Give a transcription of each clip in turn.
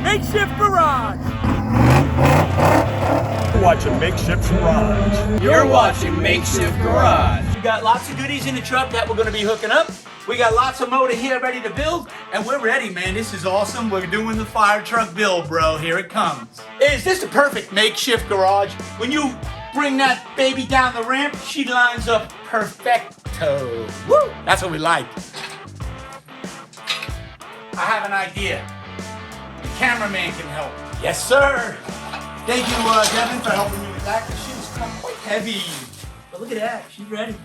Makeshift Garage. You're watching Makeshift Garage. You're watching Makeshift Garage. We got lots of goodies in the truck that we're going to be hooking up. We got lots of motor here ready to build, and we're ready, man. This is awesome. We're doing the fire truck build, bro. Here it comes. Is this the perfect makeshift garage? When you bring that baby down the ramp, she lines up perfecto. Woo! That's what we like. I have an idea. The cameraman can help. Yes, sir. Thank you, Devin, for helping me with that. This shit's quite heavy. But look at that. She's ready.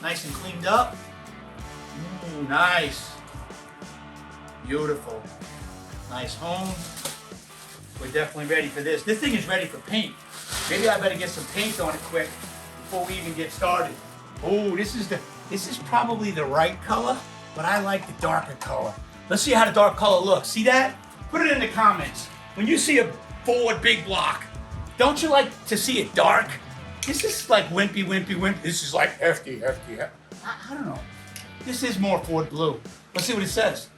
Nice and cleaned up. Nice. Beautiful. Nice home. We're definitely ready for this. This thing is ready for paint. Maybe I better get some paint on it quick before we even get started. Oh, this is probably the right color, but I like the darker color. Let's see how the dark color looks. See that? Put it in the comments. When you see a Ford big block, don't you like to see it dark? This is like wimpy. This is like hefty. I don't know. This is more Ford blue. Let's see what it says.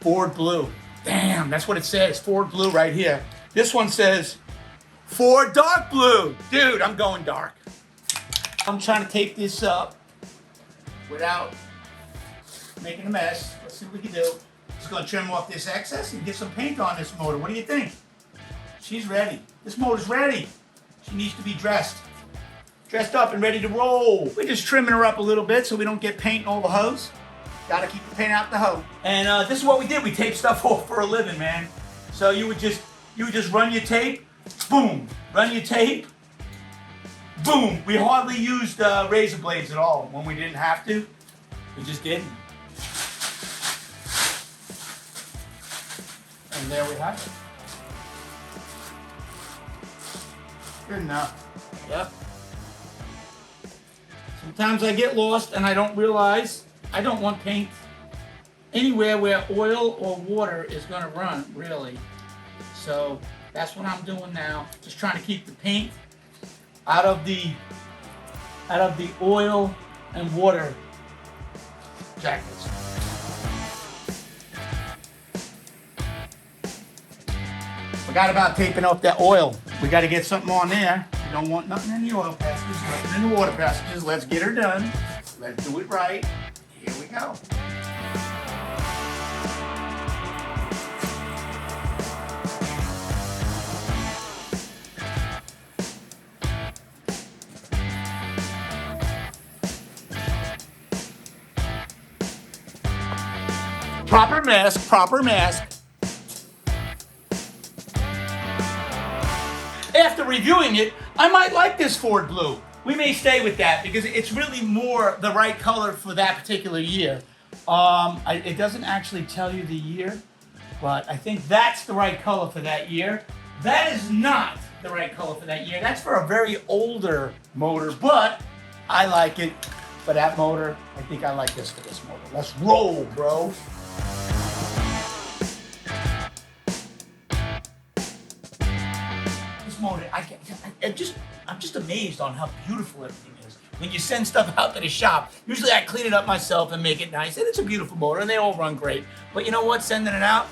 Ford blue. Damn, that's what it says. Ford blue right here. This one says Ford dark blue. Dude, I'm going dark. I'm trying to tape this up without making a mess. Let's see what we can do. Just gonna trim off this excess and get some paint on this motor. What do you think? She's ready. This motor's ready. She needs to be dressed up and ready to roll. We're just trimming her up a little bit so we don't get paint in all the hose. Gotta keep the paint out the hose. And this is what we did. We tape stuff off for a living, man. So you would just run your tape, boom. Run your tape, boom. We hardly used razor blades at all when we didn't have to. We just didn't. And there we have it. Good enough. Yep. Sometimes I get lost and I don't realize I don't want paint anywhere where oil or water is going to run, really. So that's what I'm doing now. Just trying to keep the paint out of the oil and water jackets. Forgot about taping off that oil. We got to get something on there. We don't want nothing in the oil passages, nothing in the water passages. Let's get her done. Let's do it right. Here we go. Proper mask. After reviewing it, I might like this Ford blue. We may stay with that because it's really more the right color for that particular year. It doesn't actually tell you the year, but I think that's the right color for that year. That is not the right color for that year. That's for a very older motor, but I like it for that motor. I think I like this for this motor. Let's roll, bro. Motor, I'm just amazed on how beautiful everything is. When you send stuff out to the shop, usually I clean it up myself and make it nice, and it's a beautiful motor, and they all run great. But you know what? Sending it out,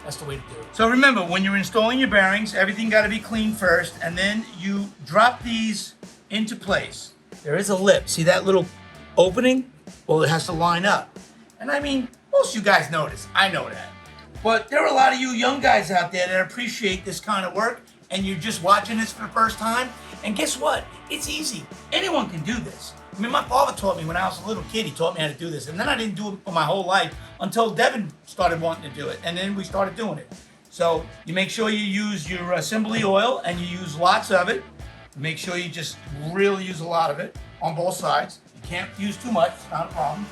that's the way to do it. So remember, when you're installing your bearings, everything got to be cleaned first, and then you drop these into place. There is a lip. See that little opening? Well, it has to line up. And I mean, most of you guys know this. I know that. But there are a lot of you young guys out there that appreciate this kind of work, and you're just watching this for the first time, and guess what? It's easy. Anyone can do this. I mean, my father taught me when I was a little kid. He taught me how to do this, and then I didn't do it for my whole life until Devin started wanting to do it, and then we started doing it. So you make sure you use your assembly oil, and you use lots of it. Make sure you just really use a lot of it on both sides. You can't use too much, it's not a problem.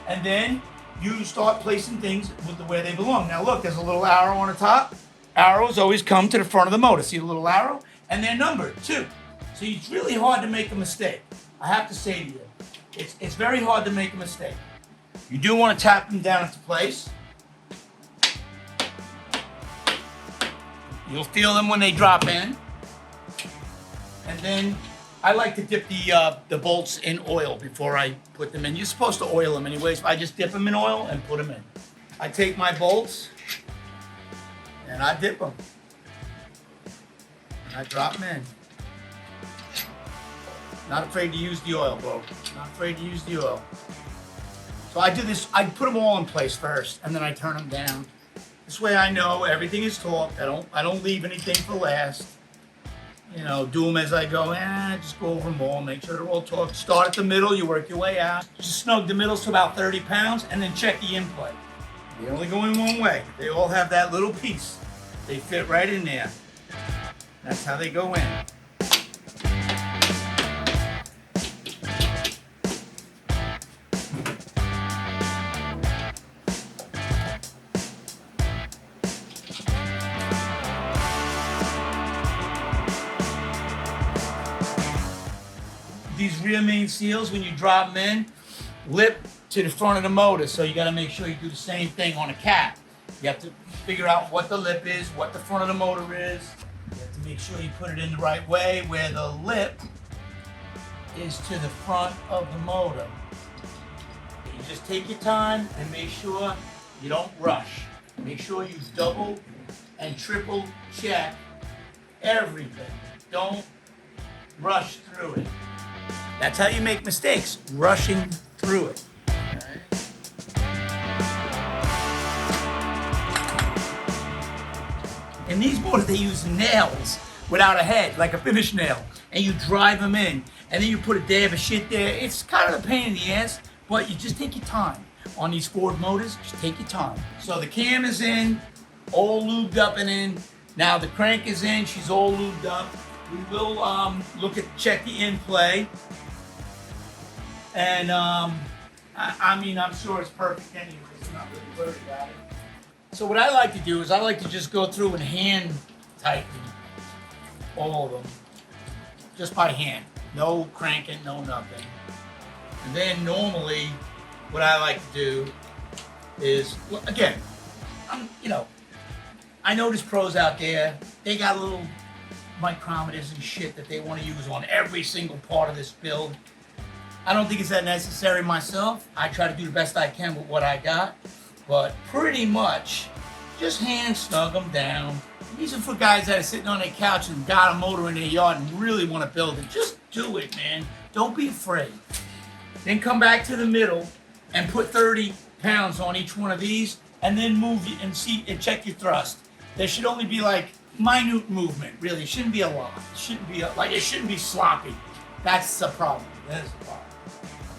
And then you start placing things with the way they belong. Now look, there's a little arrow on the top. Arrows always come to the front of the motor. See the little arrow? And they're numbered too. So it's really hard to make a mistake. I have to say to you, it's very hard to make a mistake. You do want to tap them down into place. You'll feel them when they drop in. And then I like to dip the bolts in oil before I put them in. You're supposed to oil them anyways. I just dip them in oil and put them in. I take my bolts and I dip them. And I drop them in. Not afraid to use the oil, bro. Not afraid to use the oil. So I do this, I put them all in place first, and then I turn them down. This way I know everything is taut. I don't leave anything for last. You know, do them as I go, just go over them all, make sure they're all taut. Start at the middle, you work your way out. Just snug the middles to about 30 pounds, and then check the in-play. They only go in one way. They all have that little piece. They fit right in there. That's how they go in. These rear main seals, when you drop them in, lip to the front of the motor. So you got to make sure you do the same thing on a cat. You have to figure out what the lip is, what the front of the motor is. You have to make sure you put it in the right way where the lip is to the front of the motor. You just take your time and make sure you don't rush. Make sure you double and triple check everything. Don't rush through it. That's how you make mistakes, rushing through it. In these motors, they use nails without a head, like a finish nail, and you drive them in, and then you put a dab of shit there. It's kind of a pain in the ass, but you just take your time. On these Ford motors, just take your time. So the cam is in, all lubed up and in. Now the crank is in, she's all lubed up. We will check the in-play. And I mean, I'm sure it's perfect anyway, so I'm not really worried about it. So what I like to do is I like to just go through and hand tighten all of them, just by hand. No cranking, no nothing. And then normally, what I like to do is, well, again, I know there's pros out there, they got little micrometers and shit that they want to use on every single part of this build. I don't think it's that necessary myself. I try to do the best I can with what I got, but pretty much just hand snug them down. These are for guys that are sitting on their couch and got a motor in their yard and really want to build it. Just do it, man. Don't be afraid. Then come back to the middle and put 30 pounds on each one of these, and then move and see and check your thrust. There should only be like minute movement, really. It shouldn't be a lot. It shouldn't be it shouldn't be sloppy. That's the problem. That's the problem.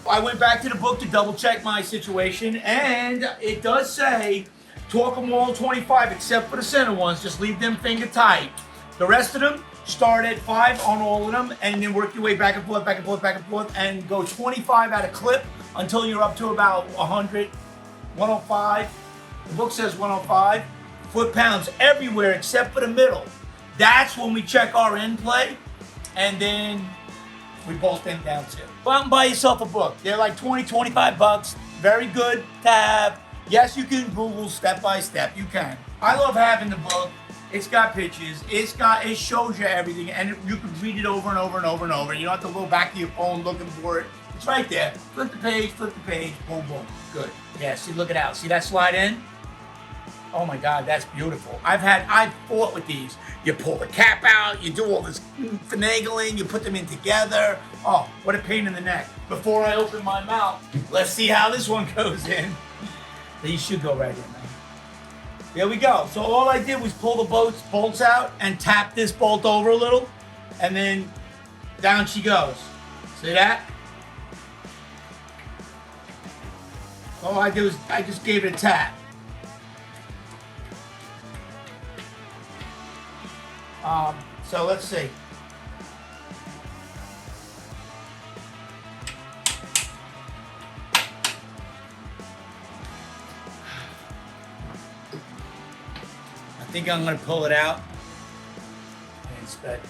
I went back to the book to double check my situation, and it does say torque them all 25 except for the center ones. Just leave them finger tight. The rest of them, start at 5 on all of them, and then work your way back and forth, back and forth, back and forth, and go 25 at a clip until you're up to about 100, 105. The book says 105 foot-pounds everywhere except for the middle. That's when we check our end play, and then we bolt them down too. Go out and buy yourself a book. They're like 20, 25 bucks. Very good to have. Yes, you can Google step by step. You can. I love having the book. It's got pictures. It shows you everything, and you can read it over and over and over and over. You don't have to go back to your phone looking for it. It's right there. Flip the page, boom, boom. Good. Yeah, see, look it out. See that slide in? Oh my God, that's beautiful. I've fought with these. You pull the cap out, you do all this finagling, you put them in together. Oh, what a pain in the neck. Before I open my mouth, let's see how this one goes in. These should go right in, man. There we go. So all I did was pull the bolts out and tap this bolt over a little, and then down she goes. See that? All I did was I just gave it a tap. So let's see. I think I'm going to pull it out and inspect.